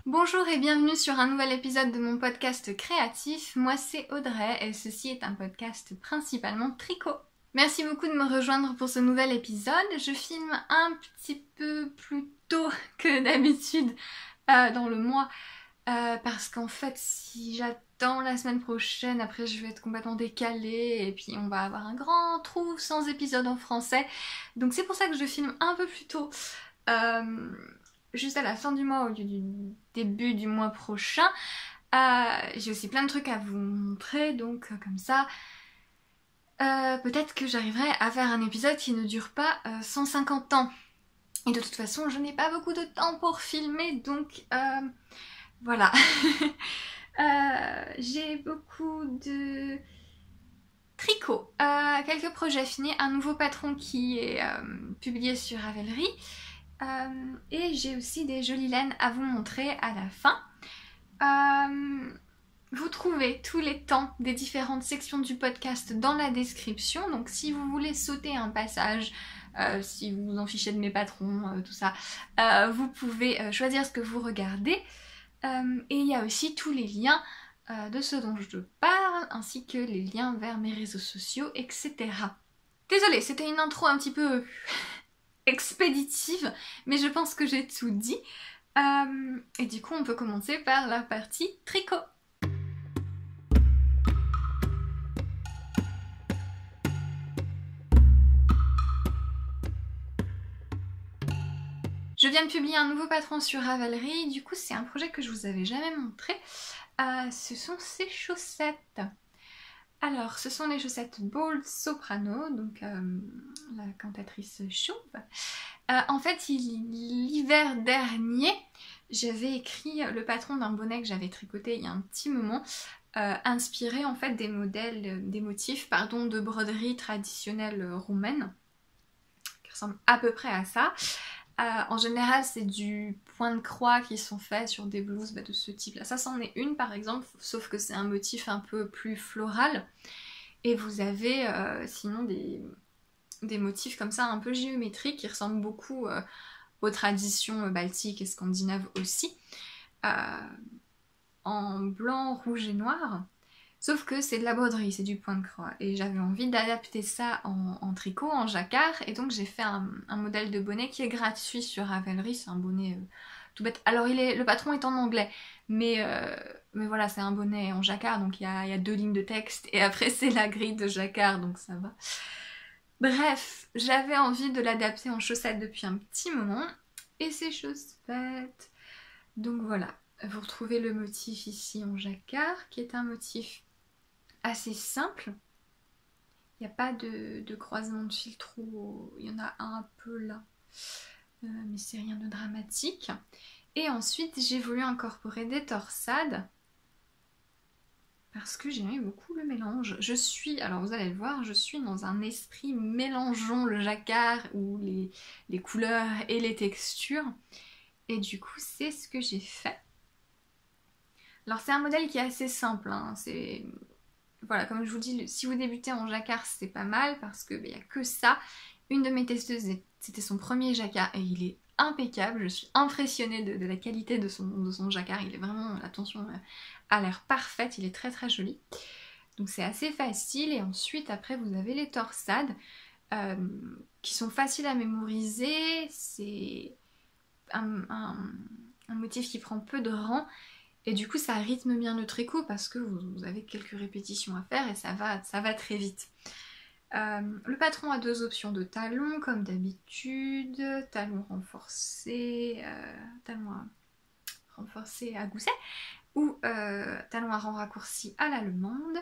Bonjour et bienvenue sur un nouvel épisode de mon podcast créatif. Moi c'est Audrey et ceci est un podcast principalement tricot. Merci beaucoup de me rejoindre pour ce nouvel épisode. Je filme un petit peu plus tôt que d'habitude dans le mois parce qu'en fait si j'attends la semaine prochaine, après je vais être complètement décalée et puis on va avoir un grand trou sans épisode en français. Donc c'est pour ça que je filme un peu plus tôt. Juste à la fin du mois au lieu du début du mois prochain. J'ai aussi plein de trucs à vous montrer, donc comme ça, peut-être que j'arriverai à faire un épisode qui ne dure pas 150 ans. Et de toute façon, je n'ai pas beaucoup de temps pour filmer, donc voilà. J'ai beaucoup de tricot, quelques projets finis, un nouveau patron qui est publié sur Ravelry. Et j'ai aussi des jolies laines à vous montrer à la fin. Vous trouvez tous les temps des différentes sections du podcast dans la description. Donc si vous voulez sauter un passage, si vous vous en fichez de mes patrons, tout ça, vous pouvez choisir ce que vous regardez. Et il y a aussi tous les liens de ce dont je parle, ainsi que les liens vers mes réseaux sociaux, etc. Désolée, c'était une intro un petit peu expéditive, mais je pense que j'ai tout dit. Et du coup, on peut commencer par la partie tricot. Je viens de publier un nouveau patron sur Ravelry, du coup c'est un projet que je vous avais jamais montré. Ce sont ces chaussettes. Alors, ce sont les chaussettes Bold Soprano, donc la cantatrice chauve. En fait, l'hiver dernier, j'avais écrit le patron d'un bonnet que j'avais tricoté il y a un petit moment, inspiré en fait des modèles, des motifs, pardon, de broderie traditionnelle roumaine, qui ressemblent à peu près à ça. En général, c'est du point de croix qui sont faits sur des blouses de ce type-là. Ça, c'en est une par exemple, sauf que c'est un motif un peu plus floral. Et vous avez sinon des motifs comme ça un peu géométriques qui ressemblent beaucoup aux traditions baltiques et scandinaves aussi. En blanc, rouge et noir. Sauf que c'est de la broderie, c'est du point de croix. Et j'avais envie d'adapter ça en tricot, en jacquard. Et donc j'ai fait un modèle de bonnet qui est gratuit sur Ravelry. C'est un bonnet tout bête. Alors le patron est en anglais. Mais voilà, c'est un bonnet en jacquard. Donc il y a 2 lignes de texte. Et après c'est la grille de jacquard, donc ça va. Bref, j'avais envie de l'adapter en chaussettes depuis un petit moment. Et ces chaussettes... Donc voilà, vous retrouvez le motif ici en jacquard, qui est un motif assez simple. Il n'y a pas de croisement de fil trop, il y en a un peu là, mais c'est rien de dramatique. Et ensuite j'ai voulu incorporer des torsades parce que j'aimais beaucoup le mélange. Alors vous allez le voir, je suis dans un esprit mélangeons le jacquard ou les couleurs et les textures. Et du coup c'est ce que j'ai fait. Alors c'est un modèle qui est assez simple, hein. Voilà, comme je vous dis, si vous débutez en jacquard, c'est pas mal parce qu'il n'y a que ça. Une de mes testeuses, c'était son premier jacquard et il est impeccable. Je suis impressionnée de la qualité de son jacquard. Il est vraiment, la tension a l'air parfaite, il est très très joli. Donc c'est assez facile. Et ensuite, après, vous avez les torsades qui sont faciles à mémoriser. C'est un motif qui prend peu de rang. Et du coup ça rythme bien le tricot parce que vous avez quelques répétitions à faire et ça va très vite. Le patron a 2 options de talons comme d'habitude, talons renforcés à gousset ou talons à rang raccourci à l'allemande.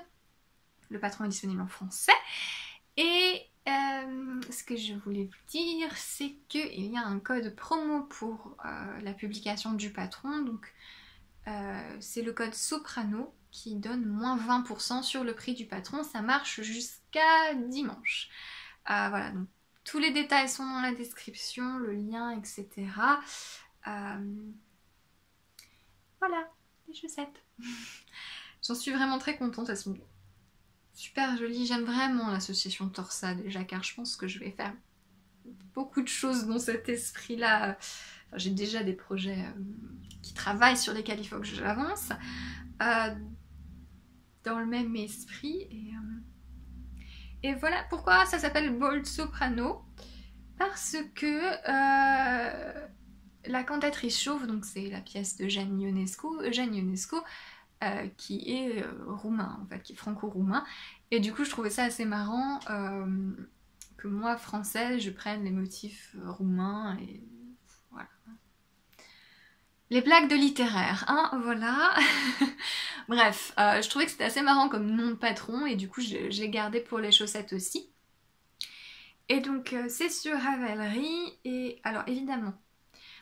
Le patron est disponible en français. Et ce que je voulais vous dire, c'est qu'il y a un code promo pour la publication du patron. Donc c'est le code Soprano qui donne moins 20% sur le prix du patron. Ça marche jusqu'à dimanche. Voilà, donc tous les détails sont dans la description, le lien, etc. Voilà, les chaussettes. J'en suis vraiment très contente, elles sont super jolies. J'aime vraiment l'association torsade et jacquard. Je pense que je vais faire beaucoup de choses dans cet esprit-là. Enfin, j'ai déjà des projets qui travaillent sur lesquels il faut que j'avance. Dans le même esprit. Et voilà pourquoi ça s'appelle Bold Soprano. Parce que la cantatrice chauve, donc c'est la pièce d'Eugène Ionesco, qui est roumain, en fait, qui est franco-roumain. Et du coup, je trouvais ça assez marrant que moi, française, je prenne les motifs roumains et voilà. Les blagues de littéraire, hein, voilà. Bref, je trouvais que c'était assez marrant comme nom de patron et du coup, je l'ai gardé pour les chaussettes aussi. Et donc, c'est sur Ravelry et alors évidemment,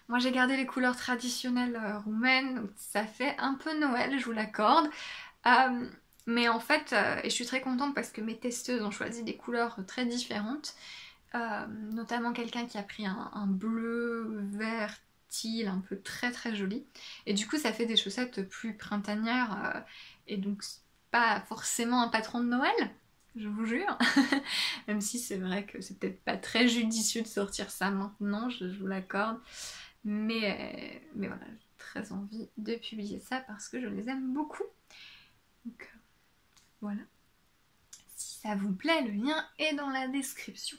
moi j'ai gardé les couleurs traditionnelles roumaines, donc ça fait un peu Noël, je vous l'accorde. Mais en fait, et je suis très contente parce que mes testeuses ont choisi des couleurs très différentes. Notamment quelqu'un qui a pris un bleu, vert, teal, un peu très très joli. Et du coup ça fait des chaussettes plus printanières et donc pas forcément un patron de Noël, je vous jure. Même si c'est vrai que c'est peut-être pas très judicieux de sortir ça maintenant, je vous l'accorde. Mais voilà, j'ai très envie de publier ça parce que je les aime beaucoup. Donc voilà. Si ça vous plaît, le lien est dans la description.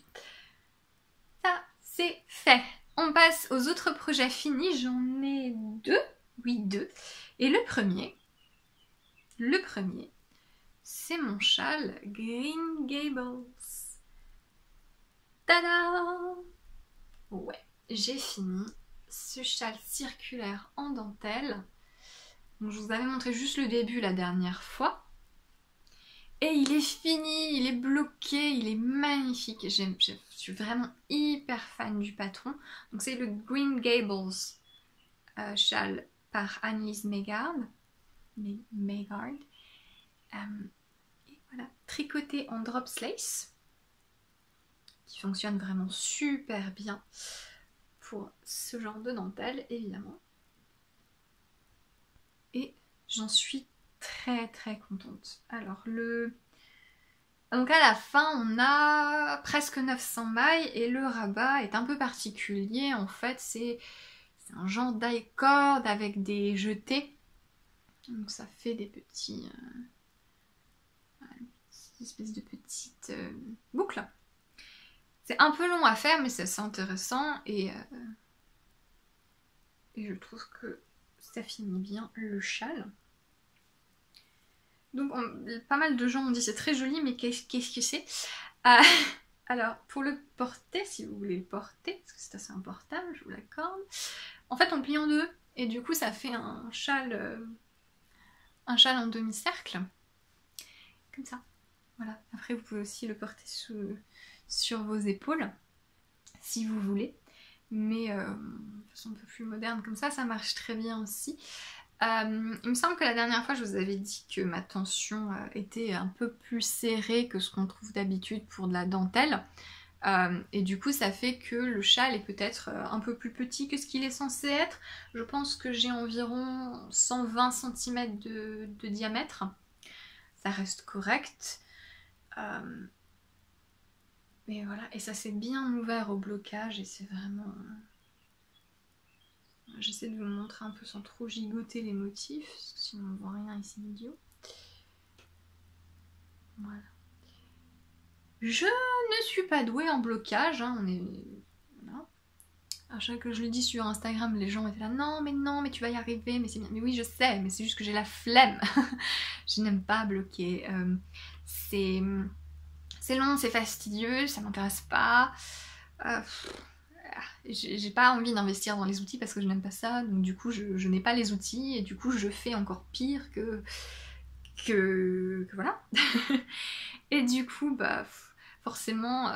Ça, c'est fait. On passe aux autres projets finis. J'en ai deux. Oui, deux. Et le premier, c'est mon châle Green Gables. Tada! Ouais, j'ai fini ce châle circulaire en dentelle. Donc, je vous avais montré juste le début la dernière fois. Et il est fini, il est bloqué, il est magnifique. Je suis vraiment hyper fan du patron. Donc c'est le Green Gables châle par Annelise Maygard. Et voilà, tricoté en drops lace, qui fonctionne vraiment super bien pour ce genre de dentelle, évidemment. Et j'en suis très très contente. Alors donc à la fin on a presque 900 mailles et le rabat est un peu particulier. En fait c'est un genre die-cord avec des jetés. Donc ça fait des petits espèces de petites boucles. C'est un peu long à faire mais c'est assez intéressant et je trouve que ça finit bien le châle. Donc pas mal de gens ont dit c'est très joli mais qu'est-ce que c'est alors pour le porter, si vous voulez le porter, parce que c'est assez importable, je vous l'accorde, en fait on plie en deux et du coup ça fait un châle en demi-cercle, comme ça. Voilà, après vous pouvez aussi le porter sur vos épaules, si vous voulez, mais de façon un peu plus moderne comme ça marche très bien aussi. Il me semble que la dernière fois je vous avais dit que ma tension était un peu plus serrée que ce qu'on trouve d'habitude pour de la dentelle. Et du coup ça fait que le châle est peut-être un peu plus petit que ce qu'il est censé être. Je pense que j'ai environ 120 cm de diamètre. Ça reste correct. Mais voilà, et ça s'est bien ouvert au blocage et c'est vraiment... J'essaie de vous montrer un peu sans trop gigoter les motifs, parce que sinon on ne voit rien ici vidéo. Voilà. Je ne suis pas douée en blocage, hein, on est... Voilà. À chaque fois que je le dis sur Instagram, les gens étaient là, non mais tu vas y arriver, mais c'est bien. Mais oui je sais, mais c'est juste que j'ai la flemme. Je n'aime pas bloquer. C'est long, c'est fastidieux, ça m'intéresse pas. J'ai pas envie d'investir dans les outils parce que je n'aime pas ça, donc du coup je n'ai pas les outils et du coup je fais encore pire que voilà. Et du coup bah forcément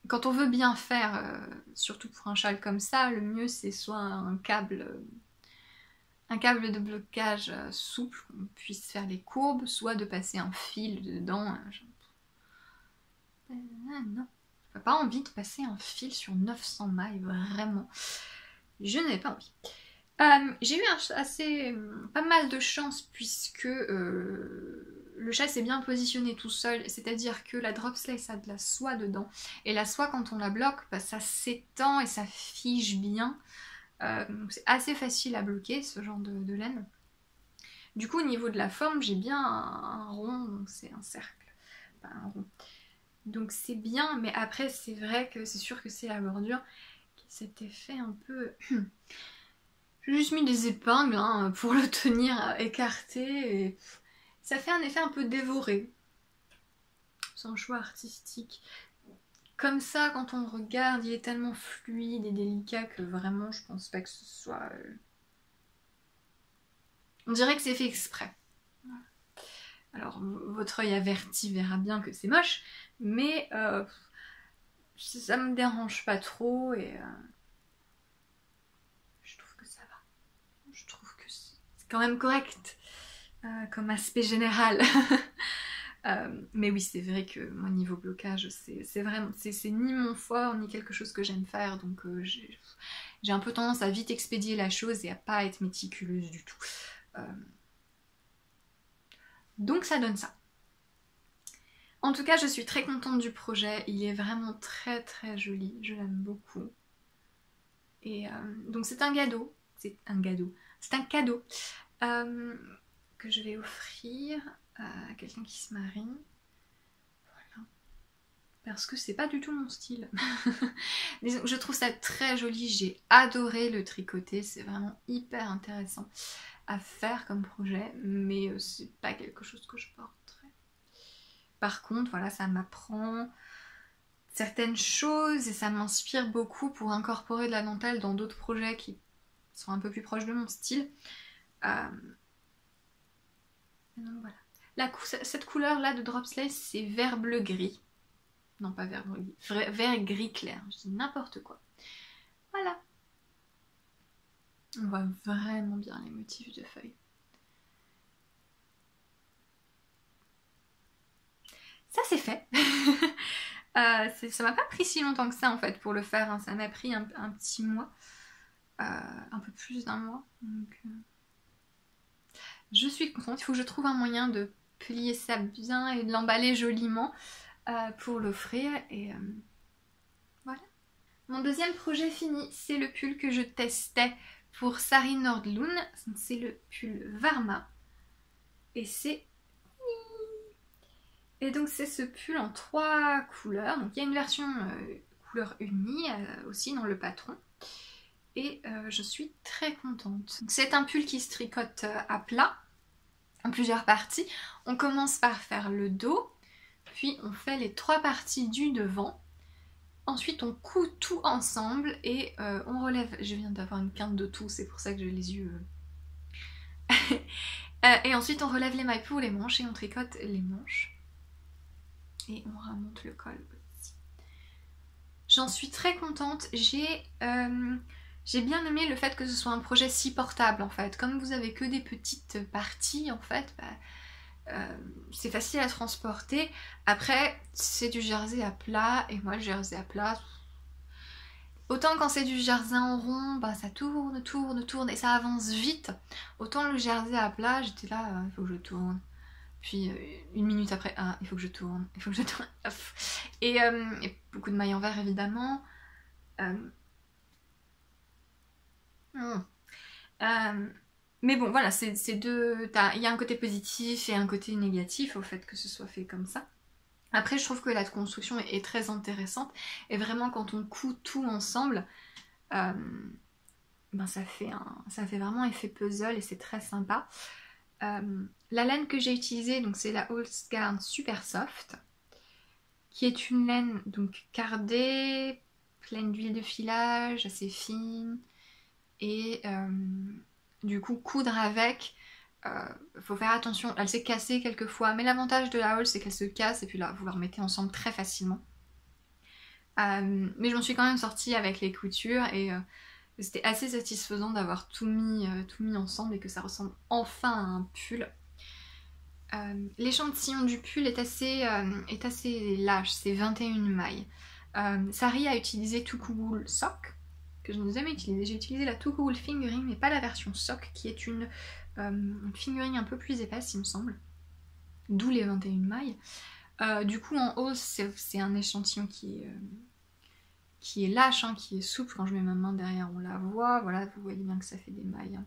quand on veut bien faire, surtout pour un châle comme ça, le mieux c'est soit un câble de blocage souple, qu'on puisse faire les courbes, soit de passer un fil dedans. Non. J'ai pas envie de passer un fil sur 900 mailles, vraiment. Je n'avais pas envie. J'ai eu pas mal de chance puisque le châsse est bien positionné tout seul, c'est-à-dire que la drop slice a de la soie dedans, et la soie quand on la bloque, bah, ça s'étend et ça fige bien, donc c'est assez facile à bloquer ce genre de laine. Du coup au niveau de la forme j'ai bien un rond, donc c'est un cercle, pas un rond. Donc c'est bien, mais après c'est vrai que c'est sûr que c'est la bordure qui a cet effet un peu... J'ai juste mis des épingles hein, pour le tenir écarté et ça fait un effet un peu dévoré. C'est un choix artistique. Comme ça, quand on regarde, il est tellement fluide et délicat que vraiment je pense pas que ce soit... On dirait que c'est fait exprès. Alors votre œil averti verra bien que c'est moche, mais ça me dérange pas trop et je trouve que ça va. Je trouve que c'est quand même correct comme aspect général. Mais oui, c'est vrai que mon niveau blocage, c'est vraiment, c'est ni mon fort ni quelque chose que j'aime faire, donc j'ai un peu tendance à vite expédier la chose et à pas être méticuleuse du tout. Donc ça donne ça. En tout cas, je suis très contente du projet, il est vraiment très très joli, je l'aime beaucoup. Et donc c'est un cadeau, c'est un cadeau que je vais offrir à quelqu'un qui se marie. Voilà. Parce que c'est pas du tout mon style. Je trouve ça très joli, j'ai adoré le tricoter, c'est vraiment hyper intéressant à faire comme projet, mais c'est pas quelque chose que je porterai. Par contre, voilà, ça m'apprend certaines choses et ça m'inspire beaucoup pour incorporer de la dentelle dans d'autres projets qui sont un peu plus proches de mon style. Donc voilà. Cette couleur là de Drop Slice, c'est vert bleu gris. Non, pas vert bleu gris, vert gris clair, je dis n'importe quoi. Voilà. On voit vraiment bien les motifs de feuilles. Ça c'est fait. Ça m'a pas pris si longtemps que ça en fait pour le faire, hein. Ça m'a pris un petit mois, un peu plus d'un mois. Donc, je suis contente, il faut que je trouve un moyen de plier ça bien et de l'emballer joliment pour l'offrir et voilà. Mon deuxième projet fini, c'est le pull que je testais pour Sari Nordlund, c'est le pull Varma et c'est... Et donc c'est ce pull en 3 couleurs, donc il y a une version couleur unie aussi dans le patron et je suis très contente. C'est un pull qui se tricote à plat en plusieurs parties. On commence par faire le dos, puis on fait les 3 parties du devant. Ensuite on coud tout ensemble et on relève, je viens d'avoir une quinte de tout, c'est pour ça que j'ai les yeux... et ensuite on relève les mailles pour les manches et on tricote les manches. Et on remonte le col aussi. J'en suis très contente, j'ai bien aimé le fait que ce soit un projet si portable en fait. Comme vous avez que des petites parties en fait, c'est facile à transporter. Après, c'est du jersey à plat et moi le jersey à plat, autant quand c'est du jersey en rond, ça tourne et ça avance vite. Autant le jersey à plat, j'étais là, il faut que je tourne. Puis une minute après, il faut que je tourne, et beaucoup de mailles en verre évidemment. Mais bon voilà, c'est deux... Il y a un côté positif et un côté négatif au fait que ce soit fait comme ça. Après je trouve que la construction est très intéressante et vraiment quand on coud tout ensemble, ça fait vraiment effet puzzle et c'est très sympa. La laine que j'ai utilisée, donc c'est la Holzgarn Super Soft, qui est une laine donc cardée, pleine d'huile de filage, assez fine, et du coup coudre avec, faut faire attention, elle s'est cassée quelques fois, mais l'avantage de la Holz c'est qu'elle se casse et puis là vous la remettez ensemble très facilement. Mais je m'en suis quand même sortie avec les coutures et c'était assez satisfaisant d'avoir tout mis ensemble et que ça ressemble enfin à un pull. L'échantillon du pull est assez lâche, c'est 21 mailles. Sari a utilisé Too Cool Sock, que je n'ai jamais utilisé. J'ai utilisé la Too Cool Fingering, mais pas la version Sock, qui est une fingering un peu plus épaisse, il me semble. d'où les 21 mailles. Du coup en haut c'est un échantillon qui est lâche, hein, qui est souple. Quand je mets ma main derrière on la voit, voilà, vous voyez bien que ça fait des mailles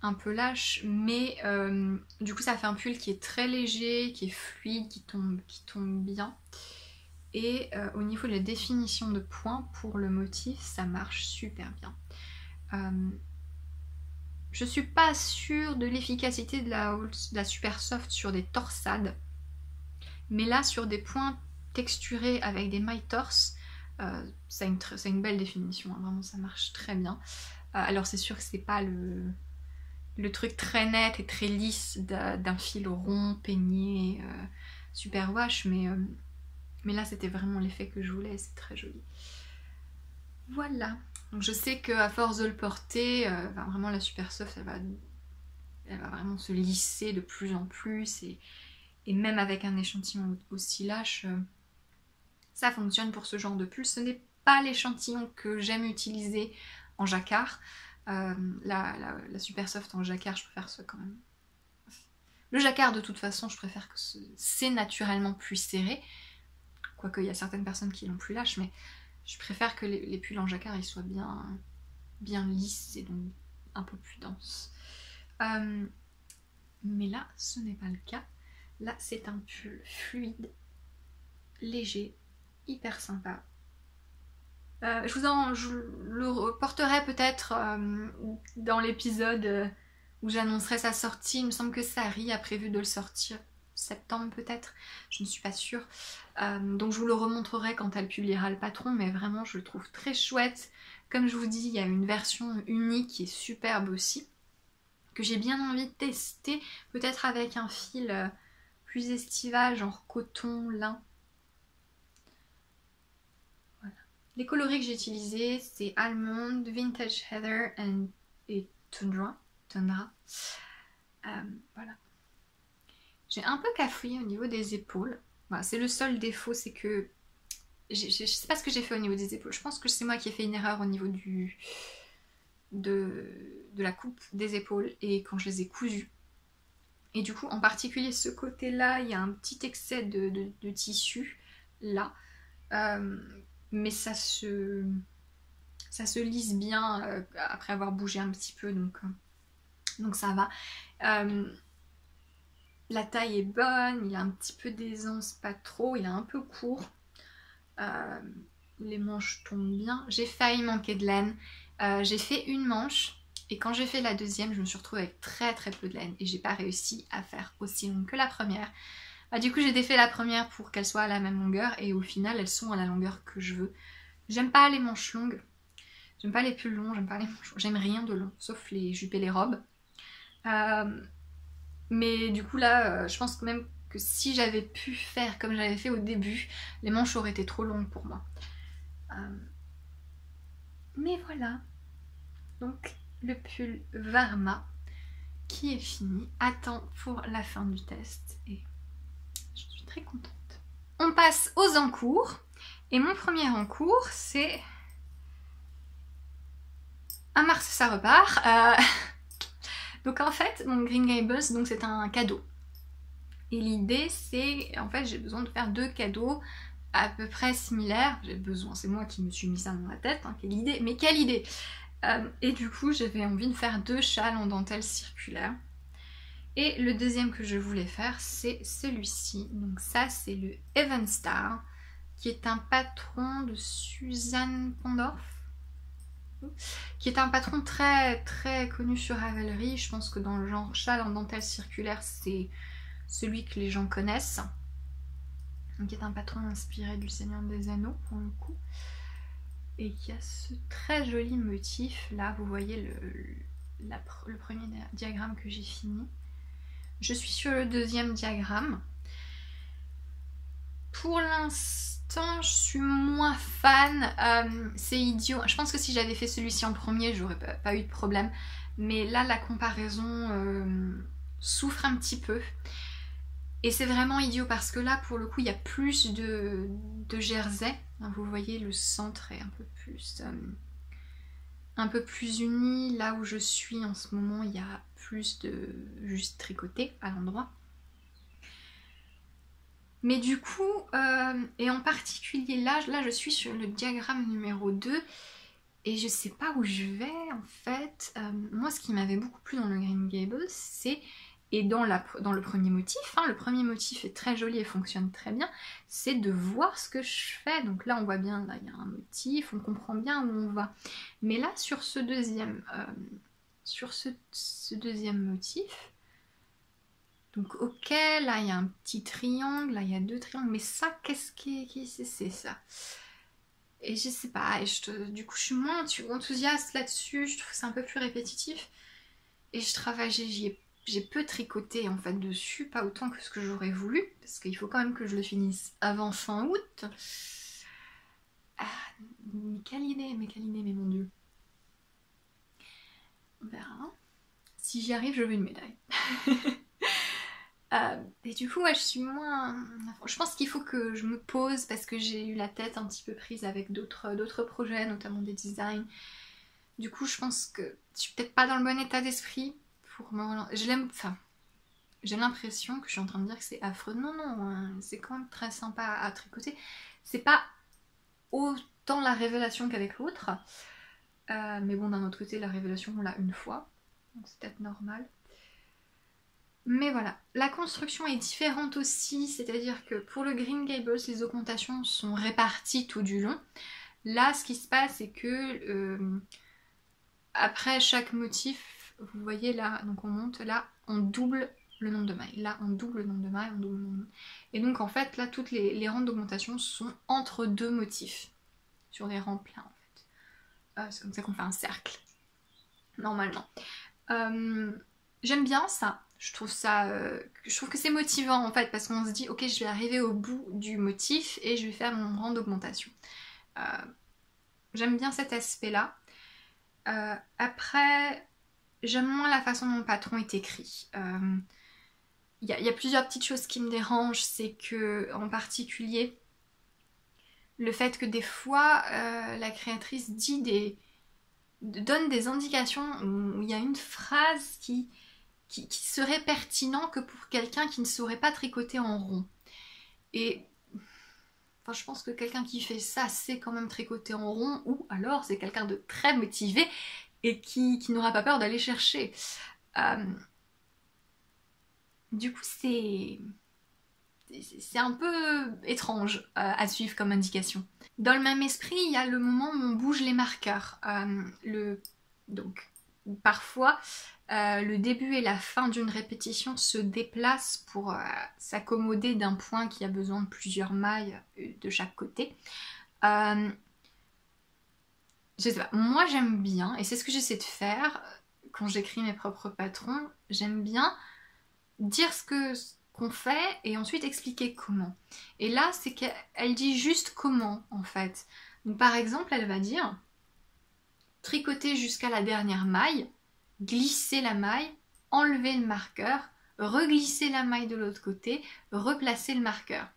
un peu lâches, mais du coup ça fait un pull qui est très léger, qui est fluide, qui tombe bien. Et au niveau de la définition de points pour le motif, ça marche super bien. Je suis pas sûre de l'efficacité de la Super Soft sur des torsades, mais là sur des points texturés avec des mailles torse, ça a une belle définition, hein, vraiment ça marche très bien. Alors c'est sûr que c'est pas le truc très net et très lisse d'un fil rond, peigné, super wash, mais là c'était vraiment l'effet que je voulais, c'est très joli. Voilà, donc je sais qu'à force de le porter, vraiment la Super Soft elle va vraiment se lisser de plus en plus, et même avec un échantillon aussi lâche, ça fonctionne pour ce genre de pull. Ce n'est pas l'échantillon que j'aime utiliser en jacquard. La Super Soft en jacquard, je préfère ça quand même. Le jacquard de toute façon, je préfère que c'est naturellement plus serré, quoique il y a certaines personnes qui l'ont plus lâche, mais je préfère que les pulls en jacquard ils soient bien lisses et donc un peu plus denses. Mais là, ce n'est pas le cas. Là, c'est un pull fluide, léger, hyper sympa. Je le porterai peut-être dans l'épisode où j'annoncerai sa sortie. Il me semble que Sari a prévu de le sortir septembre peut-être, je ne suis pas sûre. Donc je vous le remontrerai quand elle publiera le patron, mais vraiment je le trouve très chouette. Comme je vous dis, il y a une version unique qui est superbe aussi, que j'ai bien envie de tester, peut-être avec un fil plus estival, genre coton, lin. Voilà. Les coloris que j'ai utilisés, c'est Almond, Vintage Heather et Tundra. Voilà. J'ai un peu cafouillé au niveau des épaules. Voilà, c'est le seul défaut, c'est que je sais pas ce que j'ai fait au niveau des épaules. Je pense que c'est moi qui ai fait une erreur au niveau de la coupe des épaules et quand je les ai cousues. Et du coup, en particulier ce côté-là, il y a un petit excès de tissu là, mais ça se lisse bien après avoir bougé un petit peu, donc ça va. La taille est bonne, il a un petit peu d'aisance, pas trop, il est un peu court. Les manches tombent bien. J'ai failli manquer de laine. J'ai fait une manche et quand j'ai fait la deuxième, je me suis retrouvée avec très peu de laine et j'ai pas réussi à faire aussi longue que la première. Du coup, j'ai défait la première pour qu'elle soit à la même longueur et au final, elles sont à la longueur que je veux. J'aime pas les manches longues, j'aime pas les pulls longs, j'aime pas les manches longues, j'aime rien de long, sauf les jupes et les robes. Mais du coup là, je pense quand même que si j'avais pu faire comme j'avais fait au début, les manches auraient été trop longues pour moi. Mais voilà, donc le pull Varma qui est fini, attend pour la fin du test et je suis très contente. On passe aux encours et mon premier encours c'est un mars ça repart. Donc en fait mon Green Gables c'est un cadeau. Et l'idée c'est, en fait j'ai besoin de faire 2 cadeaux à peu près similaires. J'ai besoin, c'est moi qui me suis mis ça dans la tête, hein, quelle idée, mais quelle idée. Et du coup j'avais envie de faire 2 châles en dentelle circulaire. Et le deuxième que je voulais faire c'est celui-ci. Donc ça c'est le Even Star, qui est un patron de Suzanne Pandorf, qui est un patron très connu sur Ravelry. Je pense que dans le genre châle en dentelle circulaire c'est celui que les gens connaissent, qui est un patron inspiré du Seigneur des Anneaux pour le coup, et qui a ce très joli motif. Là vous voyez le premier diagramme que j'ai fini. Je suis sur le deuxième diagramme. Pour l'instant je suis moins fan, c'est idiot. Je pense que si j'avais fait celui-ci en premier j'aurais pas eu de problème, mais là la comparaison souffre un petit peu. Et c'est vraiment idiot parce que là, pour le coup, il y a plus de jersey. Vous voyez, le centre est un peu plus uni. Là où je suis en ce moment, il y a plus de juste tricoté à l'endroit. Mais du coup, et en particulier là je suis sur le diagramme numéro 2 et je sais pas où je vais en fait. Moi ce qui m'avait beaucoup plu dans le Green Gables, c'est, et dans le premier motif, hein, le premier motif est très joli et fonctionne très bien, c'est de voir ce que je fais. Donc là on voit bien, là il y a un motif, on comprend bien où on va. Mais là sur ce deuxième, motif, donc ok, là il y a un petit triangle, là il y a 2 triangles, mais ça, qu'est-ce qui c'est ça? Et je sais pas, du coup je suis moins enthousiaste là-dessus, je trouve que c'est un peu plus répétitif. Et j'ai peu tricoté en fait dessus, pas autant que ce que j'aurais voulu, parce qu'il faut quand même que je le finisse avant fin août. Ah, mais quelle idée, mais mon dieu. On verra. Si j'y arrive, je veux une médaille. Et du coup, ouais, je suis moins... Je pense qu'il faut que je me pose parce que j'ai eu la tête un petit peu prise avec d'autres projets, notamment des designs. Du coup, je pense que je suis peut-être pas dans le bon état d'esprit pour me relancer. J'ai l'impression que je suis en train de dire que c'est affreux. Non, non, c'est quand même très sympa à tricoter. C'est pas autant la révélation qu'avec l'autre. Mais bon, d'un autre côté, la révélation, on l'a une fois. Donc c'est peut-être normal. Mais voilà, la construction est différente aussi, c'est-à-dire que pour le Green Gables, les augmentations sont réparties tout du long. Là, ce qui se passe, c'est que après chaque motif, vous voyez là, donc on monte, là, on double le nombre de mailles. Là, on double le nombre de mailles, on double le nombre de... Et donc en fait, là, toutes les rangs d'augmentation sont entre 2 motifs, sur des rangs pleins en fait. C'est comme ça qu'on fait un cercle, normalement. J'aime bien ça. Je trouve que c'est motivant en fait parce qu'on se dit ok, je vais arriver au bout du motif et je vais faire mon rang d'augmentation. J'aime bien cet aspect là. Après, j'aime moins la façon dont le patron est écrit. Il y a plusieurs petites choses qui me dérangent, c'est que en particulier le fait que des fois la créatrice donne des indications où il y a une phrase qui serait pertinent que pour quelqu'un qui ne saurait pas tricoter en rond. Et enfin, je pense que quelqu'un qui fait ça sait quand même tricoter en rond, ou alors c'est quelqu'un de très motivé et qui n'aura pas peur d'aller chercher. Du coup, c'est un peu étrange à suivre comme indication. Dans le même esprit, il y a le moment où on bouge les marqueurs. Donc, parfois, le début et la fin d'une répétition se déplacent pour s'accommoder d'un point qui a besoin de plusieurs mailles de chaque côté. Je sais pas, moi j'aime bien, et c'est ce que j'essaie de faire quand j'écris mes propres patrons, j'aime bien dire qu'on fait et ensuite expliquer comment. Et là, c'est qu'elle dit juste comment en fait. Donc par exemple, elle va dire tricoter jusqu'à la dernière maille, glisser la maille, enlever le marqueur, reglisser la maille de l'autre côté, replacer le marqueur.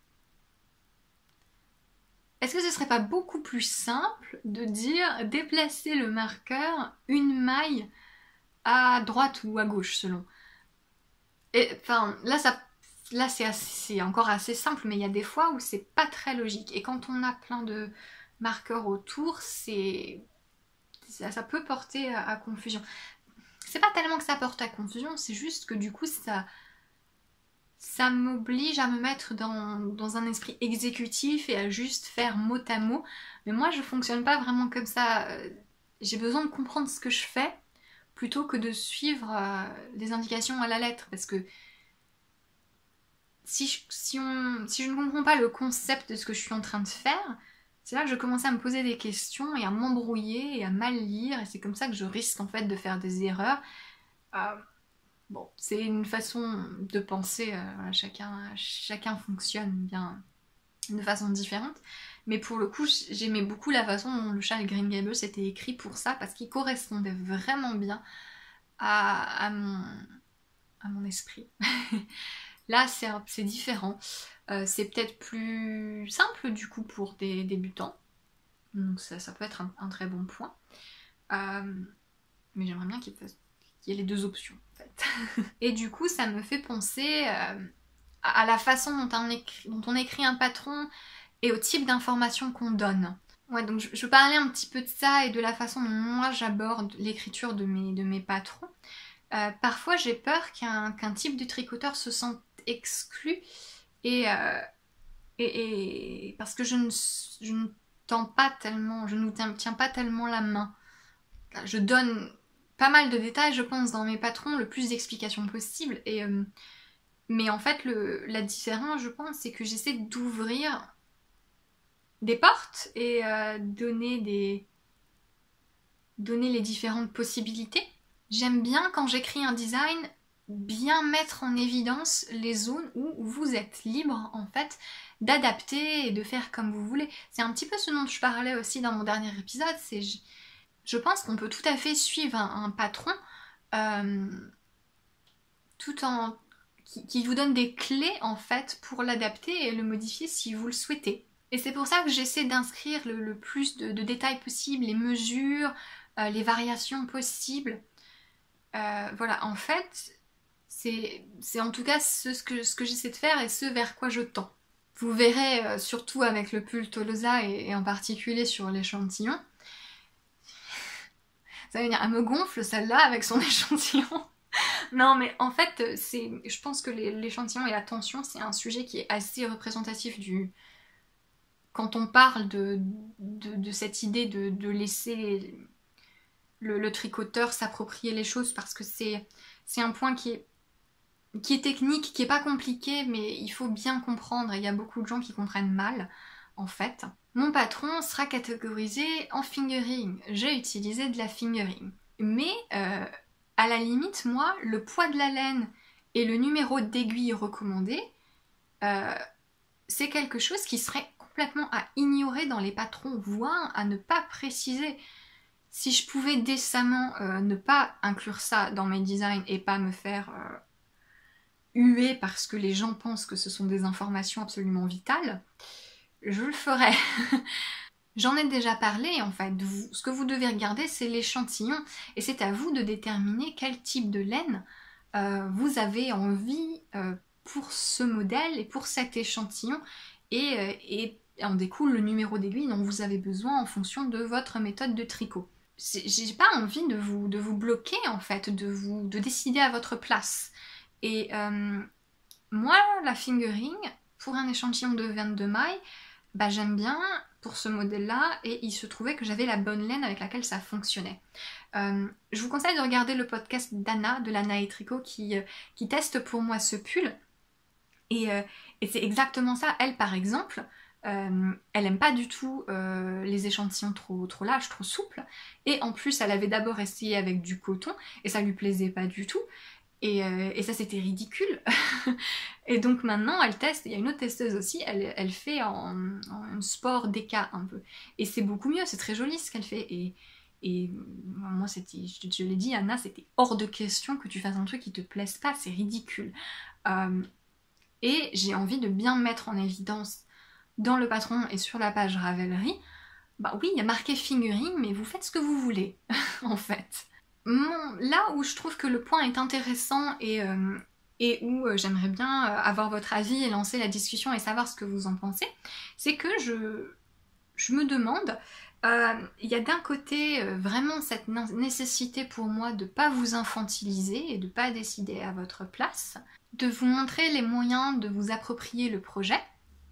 Est-ce que ce serait pas beaucoup plus simple de dire déplacer le marqueur une maille à droite ou à gauche selon? Et enfin là c'est encore assez simple, mais il y a des fois où c'est pas très logique. Et quand on a plein de marqueurs autour, ça peut porter à confusion. C'est pas tellement que ça porte à confusion, c'est juste que du coup ça m'oblige à me mettre dans un esprit exécutif et à juste faire mot à mot. Mais moi je fonctionne pas vraiment comme ça. J'ai besoin de comprendre ce que je fais plutôt que de suivre les indications à la lettre, parce que si je ne comprends pas le concept de ce que je suis en train de faire, c'est là que je commence à me poser des questions et à m'embrouiller et à mal lire, et c'est comme ça que je risque en fait de faire des erreurs. Bon, c'est une façon de penser, chacun fonctionne bien de façon différente, mais pour le coup j'aimais beaucoup la façon dont le Charles Green Gables était écrit pour ça, parce qu'il correspondait vraiment bien à mon esprit. Là c'est différent, c'est peut-être plus simple du coup pour des débutants, donc ça peut être un très bon point, mais j'aimerais bien qu'il y ait les deux options en fait. Et du coup ça me fait penser à la façon dont on écrit un patron et au type d'informations qu'on donne. Ouais, donc je parlais un petit peu de ça et de la façon dont moi j'aborde l'écriture de mes patrons. Parfois j'ai peur qu'un type de tricoteur se sente exclu et parce que je ne tends pas tellement, je ne vous tiens pas tellement la main. Je donne pas mal de détails, je pense, dans mes patrons, le plus d'explications possible. Mais en fait, la différence, je pense, c'est que j'essaie d'ouvrir des portes et donner les différentes possibilités. J'aime bien, quand j'écris un design, bien mettre en évidence les zones où vous êtes libre, en fait, d'adapter et de faire comme vous voulez. C'est un petit peu ce dont je parlais aussi dans mon dernier épisode, c'est je pense qu'on peut tout à fait suivre un patron tout en qui vous donne des clés en fait pour l'adapter et le modifier si vous le souhaitez. Et c'est pour ça que j'essaie d'inscrire le plus de détails possible, les mesures, les variations possibles. Voilà, en fait, c'est en tout cas ce que j'essaie de faire et ce vers quoi je tends. Vous verrez, surtout avec le pull Tolosa et en particulier sur l'échantillon, ça veut dire, elle me gonfle celle-là avec son échantillon. Non mais en fait, je pense que l'échantillon et la tension, c'est un sujet qui est assez représentatif quand on parle de cette idée de laisser le tricoteur s'approprier les choses, parce que c'est un point qui est technique, qui est pas compliqué, mais il faut bien comprendre, et il y a beaucoup de gens qui comprennent mal, en fait. Mon patron sera catégorisé en fingering. J'ai utilisé de la fingering. Mais, à la limite, moi, le poids de la laine et le numéro d'aiguille recommandé, c'est quelque chose qui serait complètement à ignorer dans les patrons, voire à ne pas préciser. Si je pouvais décemment ne pas inclure ça dans mes designs et pas me faire huer parce que les gens pensent que ce sont des informations absolument vitales, je le ferais. J'en ai déjà parlé en fait. Ce que vous devez regarder, c'est l'échantillon et c'est à vous de déterminer quel type de laine vous avez envie pour ce modèle et pour cet échantillon et en découle le numéro d'aiguille dont vous avez besoin en fonction de votre méthode de tricot. J'ai pas envie de vous bloquer en fait, de décider à votre place. Et moi, la fingering, pour un échantillon de 22 mailles, bah, j'aime bien pour ce modèle-là, et il se trouvait que j'avais la bonne laine avec laquelle ça fonctionnait. Je vous conseille de regarder le podcast d'Anna, de l'Anna et Tricot, qui teste pour moi ce pull. Et c'est exactement ça. Elle, par exemple, elle aime pas du tout les échantillons trop larges, trop souples. Et en plus, elle avait d'abord essayé avec du coton, et ça lui plaisait pas du tout. Et ça, c'était ridicule. Et donc maintenant, elle teste. Il y a une autre testeuse aussi, elle fait en sport déca un peu. Et c'est beaucoup mieux, c'est très joli ce qu'elle fait. Et moi, je l'ai dit, Anna, c'était hors de question que tu fasses un truc qui te plaise pas, c'est ridicule. Et j'ai envie de bien mettre en évidence dans le patron et sur la page Ravelry, bah oui, il y a marqué fingering, mais vous faites ce que vous voulez, en fait. Là où je trouve que le point est intéressant et où j'aimerais bien avoir votre avis et lancer la discussion et savoir ce que vous en pensez, c'est que je me demande, il y a d'un côté vraiment cette nécessité pour moi de ne pas vous infantiliser et de ne pas décider à votre place, de vous montrer les moyens de vous approprier le projet,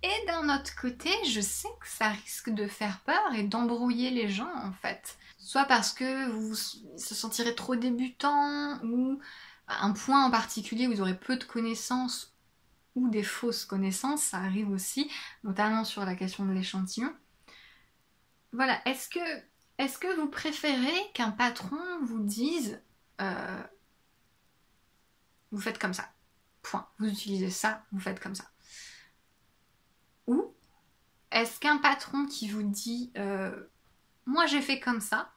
et d'un autre côté, je sais que ça risque de faire peur et d'embrouiller les gens en fait. Soit parce que vous se sentirez trop débutant, ou un point en particulier où vous aurez peu de connaissances, ou des fausses connaissances, ça arrive aussi, notamment sur la question de l'échantillon. Voilà, est-ce que vous préférez qu'un patron vous dise vous faites comme ça, point, vous utilisez ça, vous faites comme ça. Ou est-ce qu'un patron qui vous dit moi j'ai fait comme ça,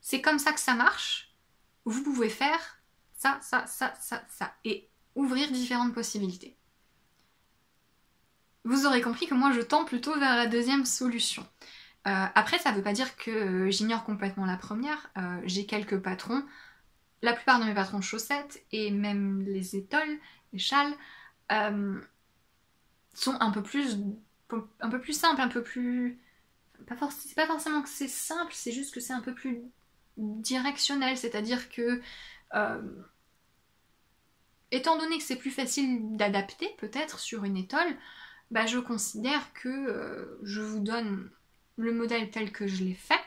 c'est comme ça que ça marche, vous pouvez faire ça, ça, ça, ça, ça, et ouvrir différentes possibilités. Vous aurez compris que moi je tends plutôt vers la deuxième solution. Après, ça veut pas dire que j'ignore complètement la première. J'ai quelques patrons, la plupart de mes patrons de chaussettes, et même les étoiles, les châles, sont un peu plus simples, un peu plus... C'est pas forcément que c'est simple, c'est juste que c'est un peu plus directionnel, c'est-à-dire que étant donné que c'est plus facile d'adapter peut-être sur une étole, bah, je considère que je vous donne le modèle tel que je l'ai fait.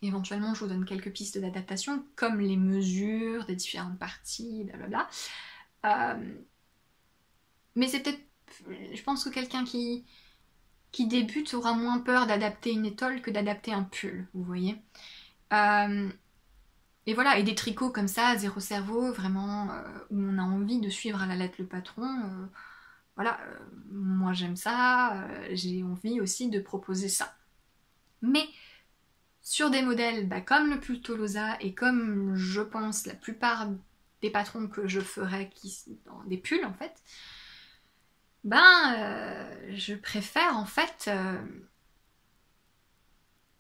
Éventuellement, je vous donne quelques pistes d'adaptation, comme les mesures des différentes parties, blablabla. Mais c'est peut-être... Je pense que quelqu'un qui débute aura moins peur d'adapter une étole que d'adapter un pull, vous voyez. Et voilà, et des tricots comme ça, zéro cerveau, vraiment, où on a envie de suivre à la lettre le patron, voilà, moi j'aime ça, j'ai envie aussi de proposer ça. Mais sur des modèles comme le pull Tolosa et comme je pense la plupart des patrons que je ferai dans des pulls en fait, je préfère en fait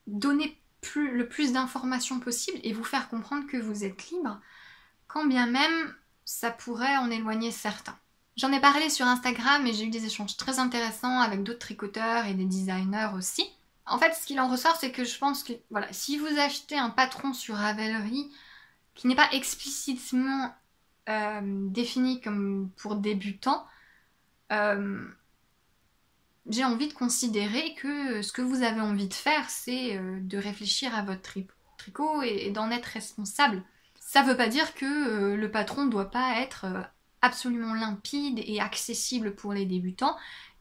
donner le plus d'informations possible et vous faire comprendre que vous êtes libre, quand bien même ça pourrait en éloigner certains. J'en ai parlé sur Instagram et j'ai eu des échanges très intéressants avec d'autres tricoteurs et des designers aussi. En fait, ce qu'il en ressort, c'est que je pense que voilà, si vous achetez un patron sur Ravelry qui n'est pas explicitement défini comme pour débutants, j'ai envie de considérer que ce que vous avez envie de faire, c'est de réfléchir à votre tricot et d'en être responsable. Ça veut pas dire que le patron ne doit pas être absolument limpide et accessible pour les débutants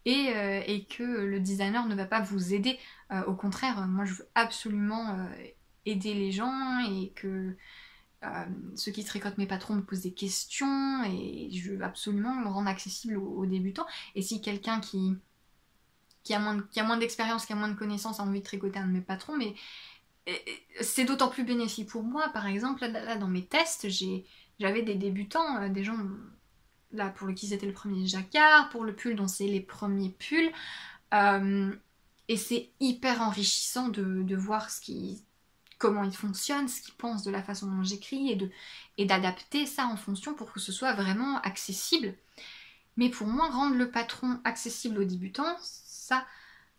et que le designer ne va pas vous aider. Au contraire, moi je veux absolument aider les gens et que ceux qui tricotent mes patrons me posent des questions et je veux absolument le rendre accessible aux débutants. Et si quelqu'un qui a moins d'expérience, qui a moins de connaissances a envie de tricoter un de mes patrons, mais c'est d'autant plus bénéfique pour moi. Par exemple, là dans mes tests, j'avais des débutants, des gens là pour qui c'était le premier jacquard, pour le pull dont c'est les premiers pulls, et c'est hyper enrichissant de voir comment ils fonctionnent, ce qu'ils pensent de la façon dont j'écris et d'adapter ça en fonction pour que ce soit vraiment accessible. Mais pour moi, rendre le patron accessible aux débutants, ça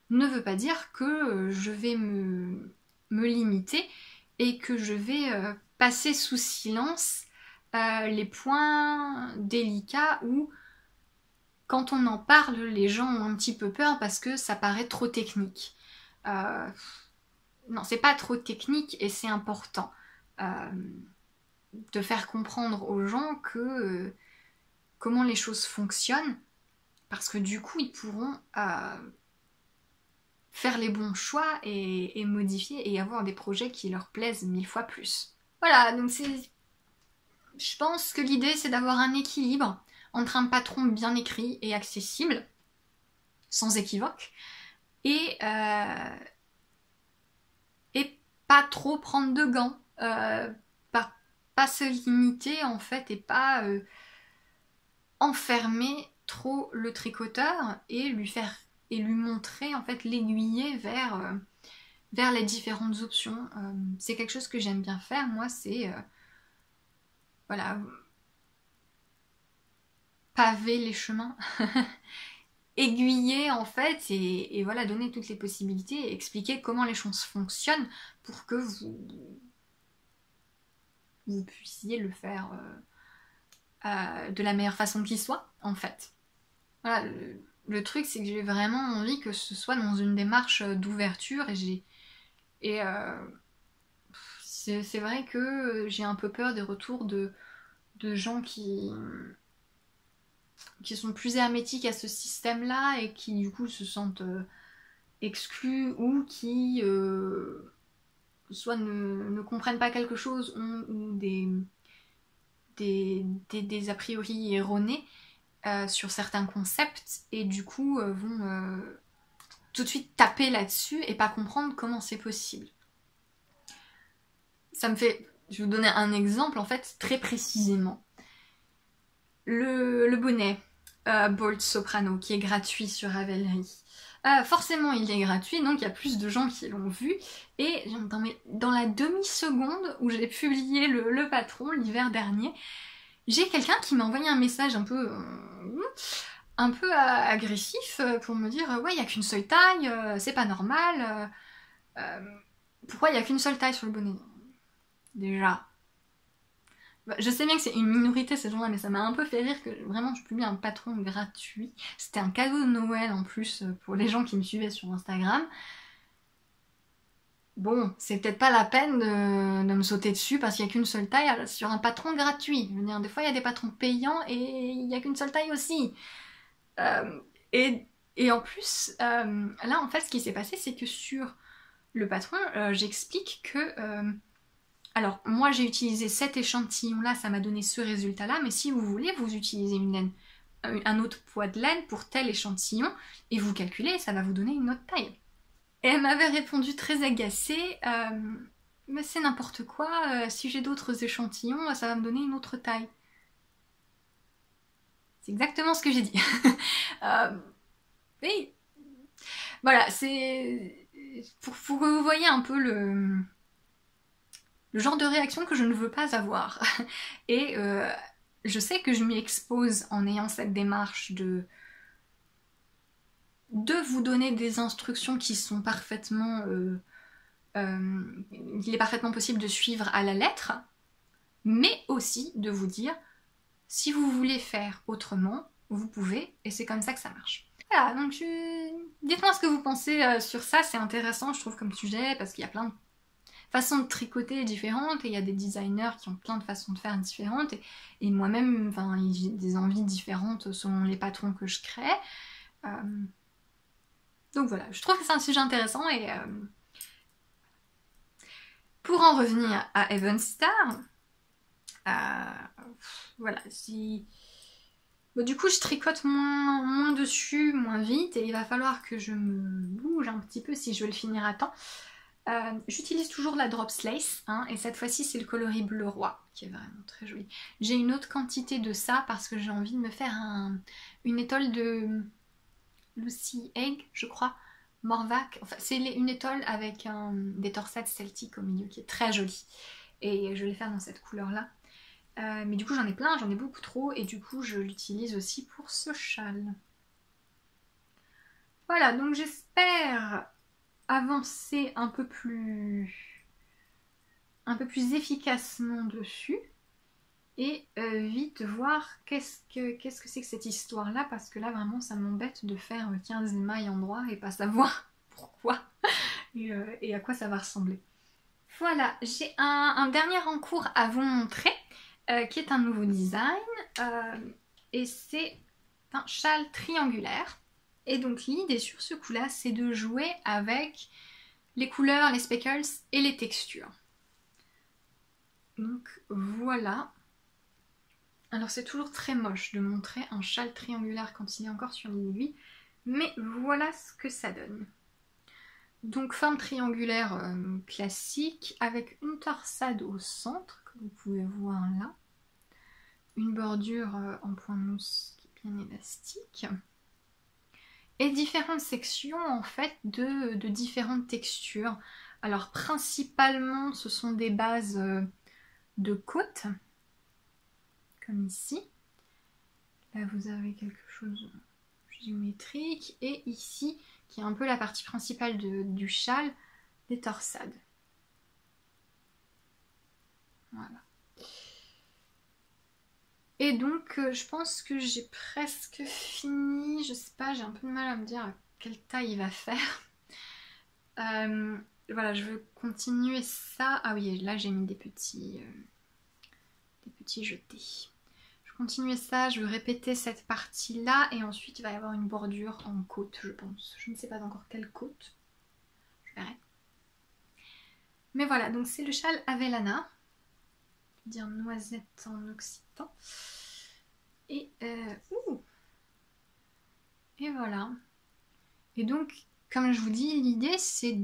ne veut pas dire que je vais me limiter et que je vais passer sous silence les points délicats où, quand on en parle, les gens ont un petit peu peur parce que ça paraît trop technique. Non, c'est pas trop technique et c'est important de faire comprendre aux gens que comment les choses fonctionnent, parce que du coup ils pourront faire les bons choix et modifier et avoir des projets qui leur plaisent 1000 fois plus. Voilà, donc je pense que l'idée c'est d'avoir un équilibre entre un patron bien écrit et accessible, sans équivoque, et pas trop prendre de gants, pas se limiter en fait et pas enfermer trop le tricoteur et lui montrer en fait, l'aiguiller vers les différentes options. C'est quelque chose que j'aime bien faire, moi, c'est voilà, paver les chemins, aiguiller en fait et voilà, donner toutes les possibilités et expliquer comment les choses fonctionnent pour que vous puissiez le faire de la meilleure façon qui soit, en fait. Voilà, le truc c'est que j'ai vraiment envie que ce soit dans une démarche d'ouverture et c'est vrai que j'ai un peu peur des retours de gens qui sont plus hermétiques à ce système-là et qui du coup se sentent exclus ou qui soit ne comprennent pas quelque chose ou des a priori erronés sur certains concepts et du coup vont tout de suite taper là-dessus et pas comprendre comment c'est possible. Ça me fait... Je vais vous donner un exemple en fait très précisément. Le bonnet Bolt Soprano qui est gratuit sur Ravelry. Forcément il est gratuit, donc il y a plus de gens qui l'ont vu. Et dans la demi-seconde où j'ai publié le patron l'hiver dernier, j'ai quelqu'un qui m'a envoyé un message un peu un peu agressif pour me dire ouais, il n'y a qu'une seule taille, c'est pas normal. Pourquoi il n'y a qu'une seule taille sur le bonnet? Déjà. Bah, je sais bien que c'est une minorité ces gens-là, mais ça m'a un peu fait rire que vraiment je publie un patron gratuit. C'était un cadeau de Noël en plus pour les gens qui me suivaient sur Instagram. Bon, c'est peut-être pas la peine de me sauter dessus parce qu'il n'y a qu'une seule taille sur un patron gratuit. Je veux dire, des fois il y a des patrons payants et il n'y a qu'une seule taille aussi. Euh, et en plus, là en fait ce qui s'est passé c'est que sur le patron, j'explique que... alors moi j'ai utilisé cet échantillon là, ça m'a donné ce résultat là, mais si vous voulez vous utilisez une laine, un autre poids de laine pour tel échantillon et vous calculez et ça va vous donner une autre taille. Et elle m'avait répondu très agacée, mais c'est n'importe quoi, si j'ai d'autres échantillons, ça va me donner une autre taille. C'est exactement ce que j'ai dit. Oui. Voilà, c'est pour que vous voyez un peu le genre de réaction que je ne veux pas avoir. Et je sais que je m'y expose en ayant cette démarche de vous donner des instructions qui sont parfaitement... il est parfaitement possible de suivre à la lettre, mais aussi de vous dire, si vous voulez faire autrement, vous pouvez, et c'est comme ça que ça marche. Voilà, donc dites-moi ce que vous pensez sur ça, c'est intéressant je trouve comme sujet, parce qu'il y a plein de façons de tricoter différentes, et il y a des designers qui ont plein de façons de faire différentes, et moi-même, enfin, j'ai des envies différentes selon les patrons que je crée. Donc voilà, je trouve que c'est un sujet intéressant, et pour en revenir à Even Star, voilà, si... Bon, du coup, je tricote moins dessus, moins vite, et il va falloir que je me bouge un petit peu si je veux le finir à temps. J'utilise toujours la Drops Lace, hein, et cette fois-ci c'est le coloris bleu roi, qui est vraiment très joli. J'ai une autre quantité de ça parce que j'ai envie de me faire une étole de Lucy Egg, je crois, Morvac. Enfin, c'est une étole avec des torsades celtiques au milieu qui est très jolie. Et je vais les faire dans cette couleur-là. Mais du coup j'en ai plein, j'en ai beaucoup trop, et du coup je l'utilise aussi pour ce châle. Voilà, donc j'espère avancer un peu plus efficacement dessus, et vite voir qu'est-ce que c'est que cette histoire là, parce que là vraiment ça m'embête de faire 15 mailles en droit et pas savoir pourquoi et à quoi ça va ressembler. Voilà, j'ai un dernier en cours à vous montrer, qui est un nouveau design, et c'est un châle triangulaire. Et donc l'idée sur ce coup-là, c'est de jouer avec les couleurs, les speckles et les textures. Donc voilà. Alors c'est toujours très moche de montrer un châle triangulaire quand il est encore sur l'aiguille, mais voilà ce que ça donne. Donc forme triangulaire classique avec une torsade au centre, comme vous pouvez voir là. Une bordure en point de mousse qui est bien élastique. Et différentes sections en fait de différentes textures. Alors principalement ce sont des bases de côte, comme ici. Là vous avez quelque chose de géométrique, et ici qui est un peu la partie principale du châle, des torsades. Voilà. Et donc je pense que j'ai presque fini, je sais pas, j'ai un peu de mal à me dire à quelle taille il va faire. Voilà, je veux continuer ça. Ah oui, là j'ai mis des petits jetés. Je vais continuer ça, je veux répéter cette partie là, et ensuite il va y avoir une bordure en côte, je pense. Je ne sais pas encore quelle côte, je verrai. Mais voilà, donc c'est le châle Avellana, dire noisette en occitan. Et voilà. Et donc, comme je vous dis, l'idée c'est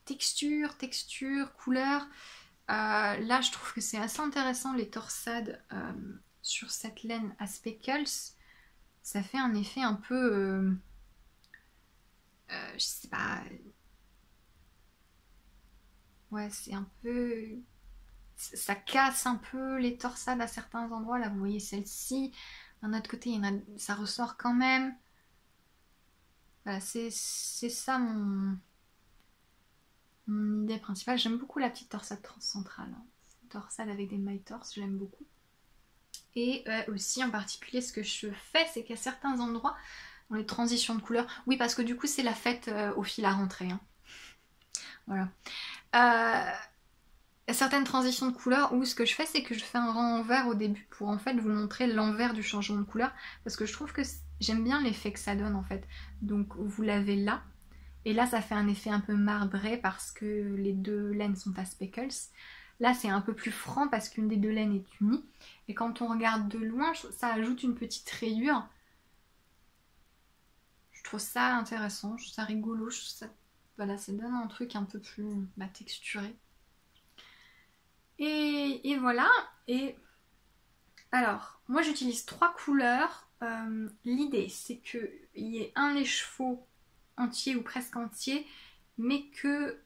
texture, couleur. Là, je trouve que c'est assez intéressant les torsades sur cette laine à speckles. Ça fait un effet un peu... je sais pas... Ouais, c'est un peu... Ça casse un peu les torsades à certains endroits. Là, vous voyez celle-ci. d'un autre côté ça ressort quand même. Voilà, c'est ça mon idée principale. J'aime beaucoup la petite torsade centrale, hein. Torsade avec des mailles torse, j'aime beaucoup. Et aussi en particulier ce que je fais, c'est qu'à certains endroits, dans les transitions de couleurs, oui parce que du coup c'est la fête au fil à rentrer, hein. Voilà. Certaines transitions de couleurs où ce que je fais, c'est que je fais un renvers au début pour en fait vous montrer l'envers du changement de couleur, parce que je trouve que j'aime bien l'effet que ça donne en fait. Donc vous l'avez là, et là ça fait un effet un peu marbré parce que les deux laines sont à speckles. Là c'est un peu plus franc parce qu'une des deux laines est unie, et quand on regarde de loin, ça ajoute une petite rayure. Je trouve ça intéressant, je trouve ça rigolo, je trouve ça... Voilà, ça donne un truc un peu plus texturé. Et voilà. Et alors, moi j'utilise 3 couleurs. L'idée c'est qu'il y ait un écheveau entier ou presque entier, mais que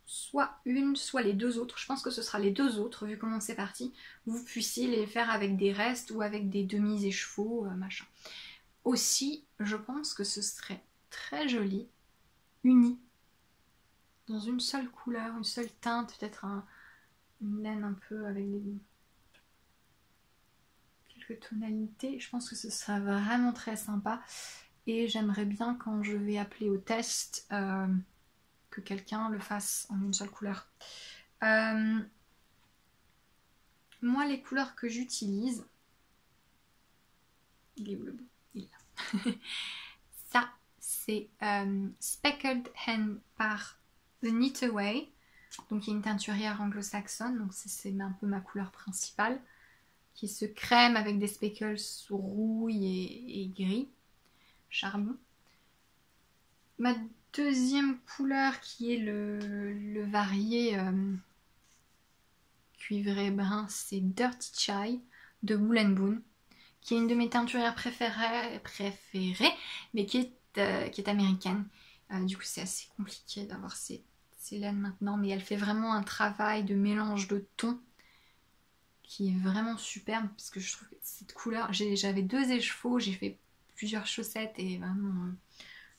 soit une, soit les deux autres. Je pense que ce sera les deux autres, vu comment c'est parti. Vous puissiez les faire avec des restes ou avec des demi-écheveaux, machin. Aussi, je pense que ce serait très joli, uni, dans une seule couleur, une seule teinte, peut-être une laine un peu avec quelques tonalités. Je pense que ce sera vraiment très sympa. Et j'aimerais bien, quand je vais appeler au test, que quelqu'un le fasse en une seule couleur. Moi, les couleurs que j'utilise... Il est où le bout? Il est là. Ça, c'est Speckled Hen par The Knit Away. Donc il y a une teinturière anglo-saxonne, donc c'est un peu ma couleur principale, qui est ce crème avec des speckles rouille et gris, charbon. Ma deuxième couleur qui est le varié cuivré brun, c'est Dirty Chai de Wool & Boon, qui est une de mes teinturières préférées, mais qui est américaine. Du coup c'est assez compliqué d'avoir ces laines maintenant, mais elle fait vraiment un travail de mélange de tons qui est vraiment superbe, parce que je trouve que cette couleur, j'avais 2 écheveaux, j'ai fait plusieurs chaussettes et vraiment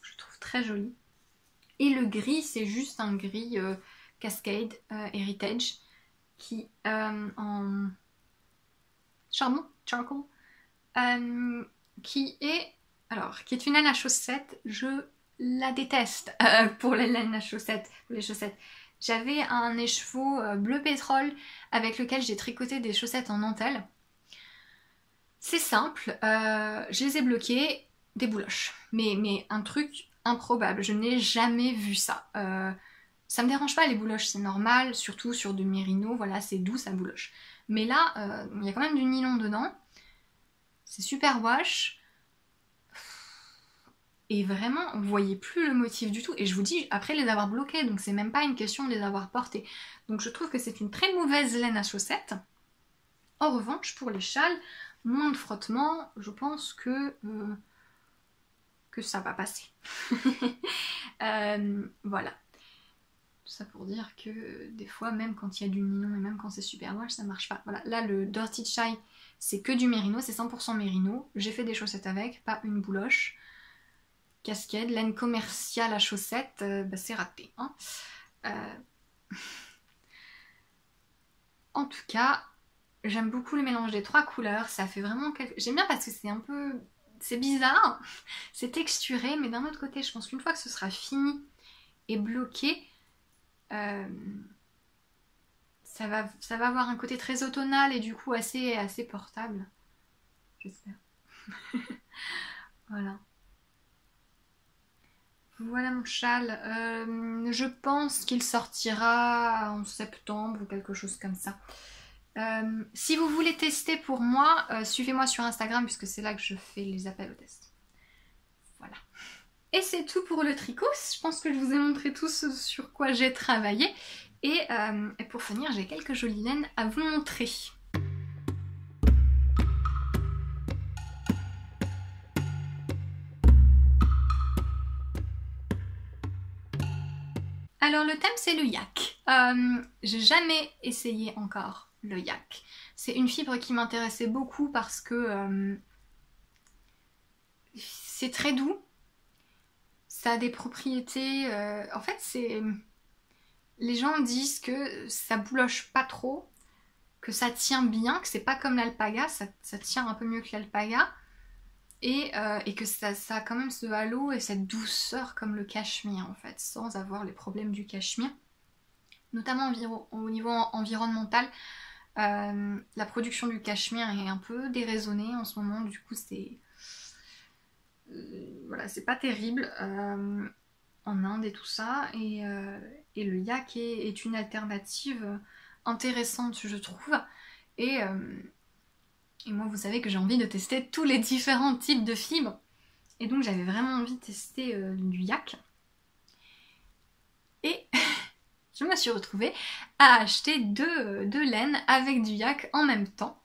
je trouve très joli. Et le gris, c'est juste un gris Cascade Heritage qui en charcoal, qui est une laine à chaussettes. Je la déteste pour les laines à chaussettes, pour les chaussettes. J'avais un écheveau bleu pétrole avec lequel j'ai tricoté des chaussettes en dentelle. C'est simple, je les ai bloquées, des bouloches. Mais un truc improbable, je n'ai jamais vu ça. Ça me dérange pas les bouloches, c'est normal, surtout sur du mérino, voilà, c'est doux, ça bouloche. Mais là, il y a quand même du nylon dedans. C'est super wash. Et vraiment, on voyait plus le motif du tout. Et je vous dis, après les avoir bloqués, donc c'est même pas une question de les avoir portés. Donc je trouve que c'est une très mauvaise laine à chaussettes. En revanche, pour les châles, moins de frottement, je pense que ça va passer. Voilà. Tout ça pour dire que des fois, même quand il y a du nylon et même quand c'est super wash, ça marche pas. Voilà, là le Dirty Chai, c'est que du mérino, c'est 100% mérino. J'ai fait des chaussettes avec, pas une bouloche. Cascade, laine commerciale à chaussettes, c'est raté. Hein. En tout cas, j'aime beaucoup le mélange des 3 couleurs. Ça fait vraiment quelque... J'aime bien parce que c'est un peu... C'est bizarre, c'est texturé, mais d'un autre côté, je pense qu'une fois que ce sera fini et bloqué, ça va avoir un côté très automnal et du coup assez portable. J'espère. Voilà. Voilà mon châle. Je pense qu'il sortira en septembre ou quelque chose comme ça. Si vous voulez tester pour moi, suivez-moi sur Instagram puisque c'est là que je fais les appels au test. Voilà. Et c'est tout pour le tricot. Je pense que je vous ai montré tout ce sur quoi j'ai travaillé. Et pour finir, j'ai quelques jolies laines à vous montrer. Alors le thème c'est le yak. J'ai jamais essayé encore le yak. C'est une fibre qui m'intéressait beaucoup parce que c'est très doux. Ça a des propriétés... en fait, c'est... Les gens disent que ça bouloche pas trop, que ça tient bien, que c'est pas comme l'alpaga, ça tient un peu mieux que l'alpaga, et que ça a quand même ce halo et cette douceur comme le cachemire en fait, sans avoir les problèmes du cachemire. Notamment au niveau environnemental, la production du cachemire est un peu déraisonnée en ce moment, du coup c'est... voilà, c'est pas terrible en Inde et tout ça, et le yak est une alternative intéressante je trouve, et moi vous savez que j'ai envie de tester tous les différents types de fibres, et donc j'avais vraiment envie de tester du yak, et je me suis retrouvée à acheter deux laines avec du yak en même temps.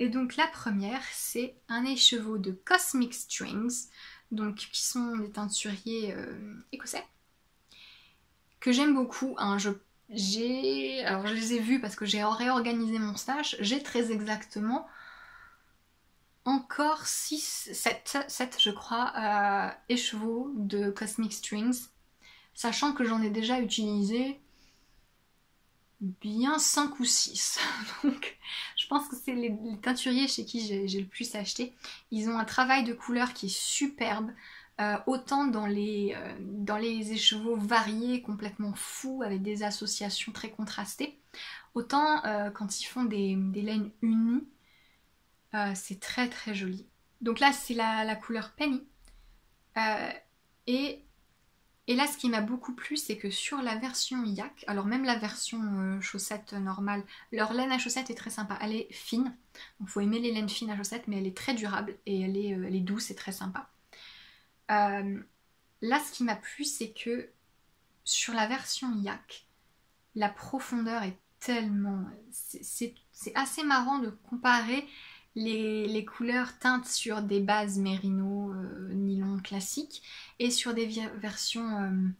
Et donc la première, c'est un écheveau de Cosmic Strings, donc qui sont des teinturiers écossais, que j'aime beaucoup. Hein. Alors je les ai vus parce que j'ai réorganisé mon stash. J'ai très exactement encore 7 je crois, écheveaux de Cosmic Strings, sachant que j'en ai déjà utilisé bien 5 ou 6. Donc je pense que c'est les teinturiers chez qui j'ai le plus acheté. Ils ont un travail de couleur qui est superbe, autant dans les écheveaux variés, complètement fous, avec des associations très contrastées, autant quand ils font des laines unies, c'est très très joli. Donc là c'est la couleur Penny. Et là, ce qui m'a beaucoup plu, c'est que sur la version yak, alors même la version chaussette normale, leur laine à chaussette est très sympa. Elle est fine, donc faut aimer les laines fines à chaussettes, mais elle est très durable et elle est douce et très sympa. Là, ce qui m'a plu, c'est que sur la version yak, la profondeur est tellement... C'est assez marrant de comparer les couleurs teintes sur des bases mérino nylon classiques et sur des versions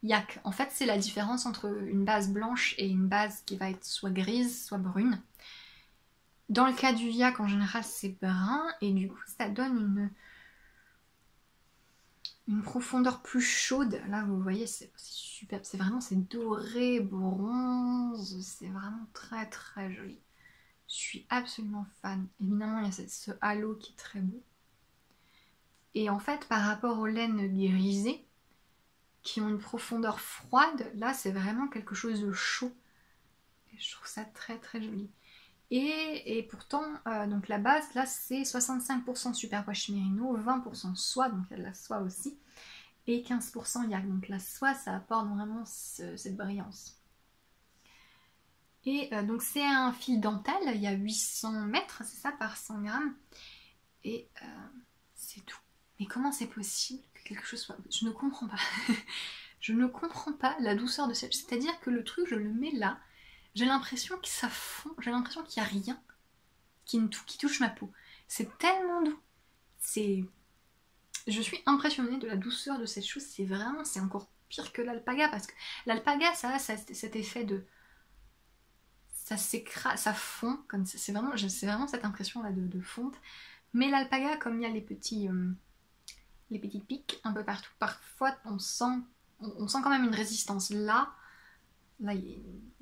yak. En fait, c'est la différence entre une base blanche et une base qui va être soit grise, soit brune. Dans le cas du yak, en général, c'est brun et du coup, ça donne une profondeur plus chaude. Là, vous voyez, c'est superbe. C'est vraiment, c'est doré, bronze. C'est vraiment très très joli. Je suis absolument fan. Évidemment, il y a ce halo qui est très beau. Et en fait, par rapport aux laines grisées, qui ont une profondeur froide, là, c'est vraiment quelque chose de chaud. Et je trouve ça très très joli. Et pourtant, donc la base, là, c'est 65% superwash mérino, 20% soie, donc il y a de la soie aussi, et 15% yak. Donc la soie, ça apporte vraiment cette brillance. Et donc c'est un fil dentelle, il y a 800 mètres, c'est ça, par 100 grammes. Et c'est tout. Mais comment c'est possible que quelque chose soit... Je ne comprends pas. Je ne comprends pas la douceur de cette... C'est-à-dire que le truc, je le mets là, j'ai l'impression que ça fond, j'ai l'impression qu'il n'y a rien qui touche ma peau. C'est tellement doux. Je suis impressionnée de la douceur de cette chose, c'est encore pire que l'alpaga, parce que l'alpaga, ça a cet effet de... Ça s'écrase, ça fond, comme c'est vraiment cette impression là de fonte. Mais l'alpaga, comme il y a les petites pics un peu partout, parfois on sent quand même une résistance. Là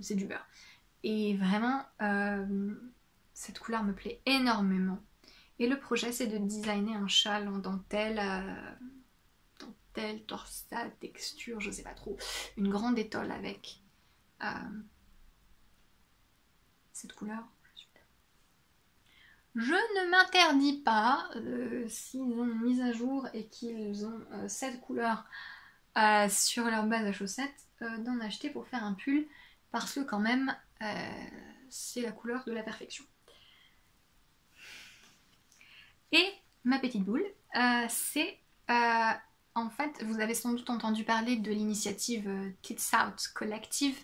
c'est du beurre. Et vraiment, cette couleur me plaît énormément. Et le projet, c'est de designer un châle en dentelle, torsade, texture, je sais pas trop, une grande étole avec cette couleur. Je ne m'interdis pas, s'ils ont une mise à jour et qu'ils ont cette couleur sur leur base à chaussettes, d'en acheter pour faire un pull, parce que quand même, c'est la couleur de la perfection. Et ma petite boule, c'est... en fait, vous avez sans doute entendu parler de l'initiative Tits Out Collective,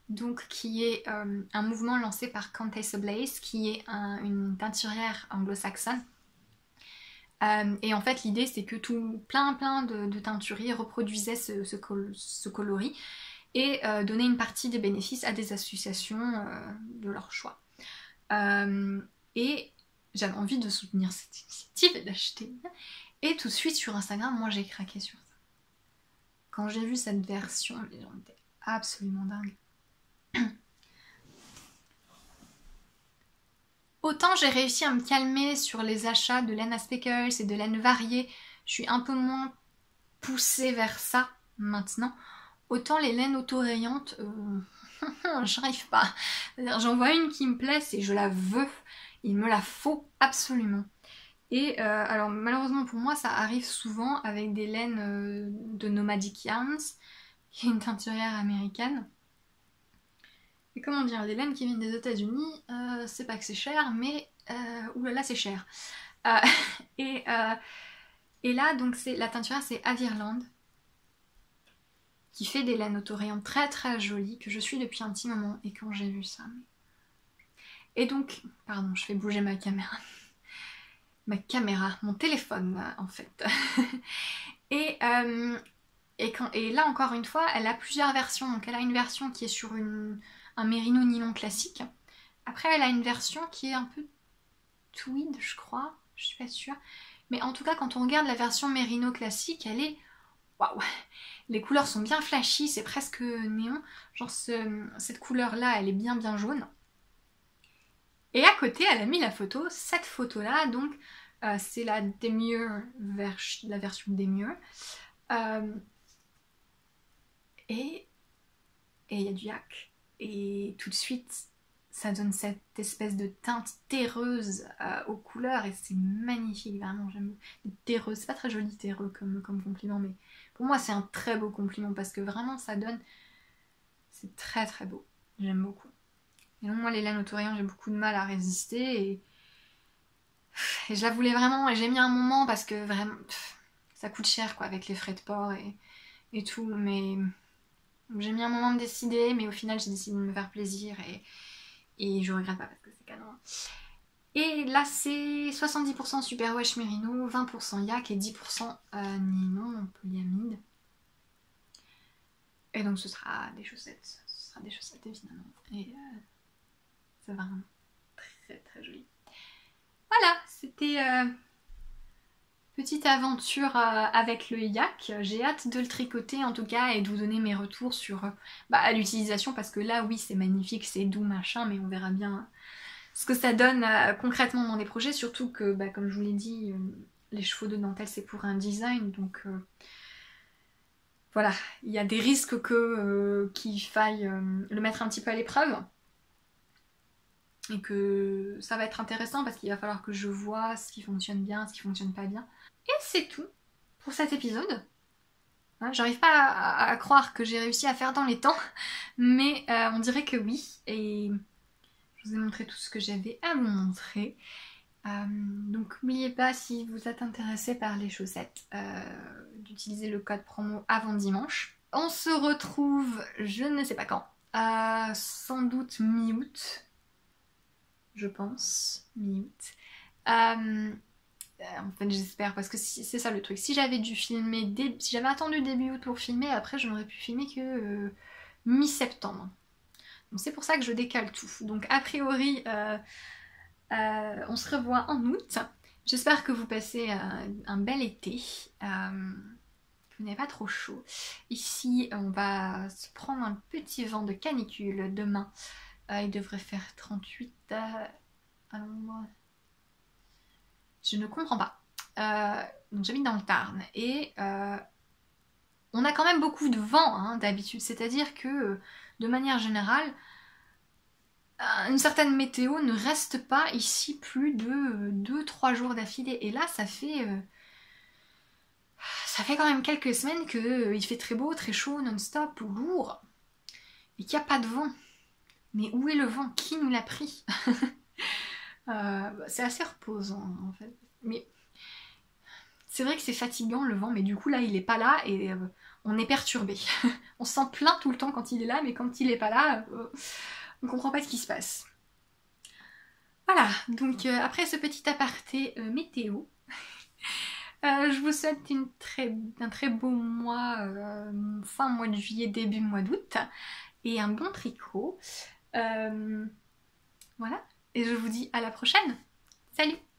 donc qui est un mouvement lancé par Countess Blaze, qui est une teinturière anglo-saxonne. Et en fait, l'idée, c'est que plein de teinturiers reproduisaient ce coloris et donnaient une partie des bénéfices à des associations de leur choix. Et j'avais envie de soutenir cette initiative et d'acheter. Et tout de suite sur Instagram, moi j'ai craqué sur ça. Quand j'ai vu cette version, les gens étaient absolument dingues. Autant j'ai réussi à me calmer sur les achats de laine à speckles et de laine variée, je suis un peu moins poussée vers ça maintenant. Autant les laines autorayantes, j'arrive pas. J'en vois une qui me plaît, et je la veux, il me la faut absolument. Et alors malheureusement pour moi ça arrive souvent avec des laines de Nomadic Yarns, qui est une teinturière américaine. Et comment dire, les laines qui viennent des États-Unis, c'est pas que c'est cher, mais oulala c'est cher. Euh, et, là donc c'est la teinturière, c'est Avirland, qui fait des laines autorayantes très très jolies, que je suis depuis un petit moment, et quand j'ai vu ça. Et donc, pardon, je fais bouger ma caméra. Mon téléphone en fait. et là encore une fois, elle a plusieurs versions. Donc elle a une version qui est sur un mérino nylon classique. Après elle a une version qui est un peu tweed je crois, je suis pas sûre. Mais en tout cas quand on regarde la version mérino classique, elle est... Waouh! Les couleurs sont bien flashy, c'est presque néon. Genre cette couleur là, elle est bien jaune. Et à côté, elle a mis la photo, cette photo là, donc c'est la Demure, la version Demure. Et il y a du yak. Et tout de suite, ça donne cette espèce de teinte terreuse aux couleurs et c'est magnifique, vraiment, j'aime. Terreux, c'est pas très joli terreux comme compliment, mais pour moi c'est un très beau compliment parce que vraiment ça donne... C'est très très beau, j'aime beaucoup. Et donc moi les laines autorayantes j'ai beaucoup de mal à résister et je la voulais vraiment et j'ai mis un moment parce que vraiment ça coûte cher quoi avec les frais de port et tout, mais j'ai mis un moment à me décider, mais au final j'ai décidé de me faire plaisir et je regrette pas parce que c'est canon. Et là c'est 70% superwash mérino, 20% yak et 10% nylon polyamide. Et donc ce sera des chaussettes, évidemment. Et c'est vraiment très très joli. Voilà, c'était petite aventure avec le yak. J'ai hâte de le tricoter en tout cas et de vous donner mes retours sur l'utilisation parce que là oui c'est magnifique, c'est doux machin, mais on verra bien ce que ça donne concrètement dans les projets, surtout que comme je vous l'ai dit, les chevaux de dentelle c'est pour un design, donc voilà, il y a des risques qu'il faille le mettre un petit peu à l'épreuve. Et que ça va être intéressant parce qu'il va falloir que je vois ce qui fonctionne bien, ce qui fonctionne pas bien. Et c'est tout pour cet épisode. J'arrive pas à croire que j'ai réussi à faire dans les temps, mais on dirait que oui. Et je vous ai montré tout ce que j'avais à vous montrer. Donc n'oubliez pas, si vous êtes intéressé par les chaussettes, d'utiliser le code promo avant dimanche. On se retrouve, je ne sais pas quand, sans doute mi-août. Je pense, mi-août. En fait j'espère, parce que c'est ça le truc. Si j'avais dû filmer, si j'avais attendu début août pour filmer, après je n'aurais pu filmer que mi-septembre. Donc c'est pour ça que je décale tout. Donc a priori, on se revoit en août. J'espère que vous passez un bel été. Que vous n'avez pas trop chaud. Ici on va se prendre un petit vent de canicule demain. Il devrait faire 38 à l'ombre. Je ne comprends pas. Donc j'habite dans le Tarn et on a quand même beaucoup de vent d'habitude. C'est-à-dire que de manière générale, une certaine météo ne reste pas ici plus de 2-3 jours d'affilée. Et là ça fait quand même quelques semaines qu'il fait très beau, très chaud, non-stop, lourd. Et qu'il n'y a pas de vent. Mais où est le vent? Qui nous l'a pris? C'est assez reposant en fait. Mais c'est vrai que c'est fatigant le vent, mais du coup là il est pas là et on est perturbé. On se sent plein tout le temps quand il est là, mais quand il est pas là, on comprend pas ce qui se passe. Voilà, donc après ce petit aparté météo, je vous souhaite un très beau mois, fin mois de juillet, début mois d'août, et un bon tricot. Voilà, et je vous dis à la prochaine. Salut!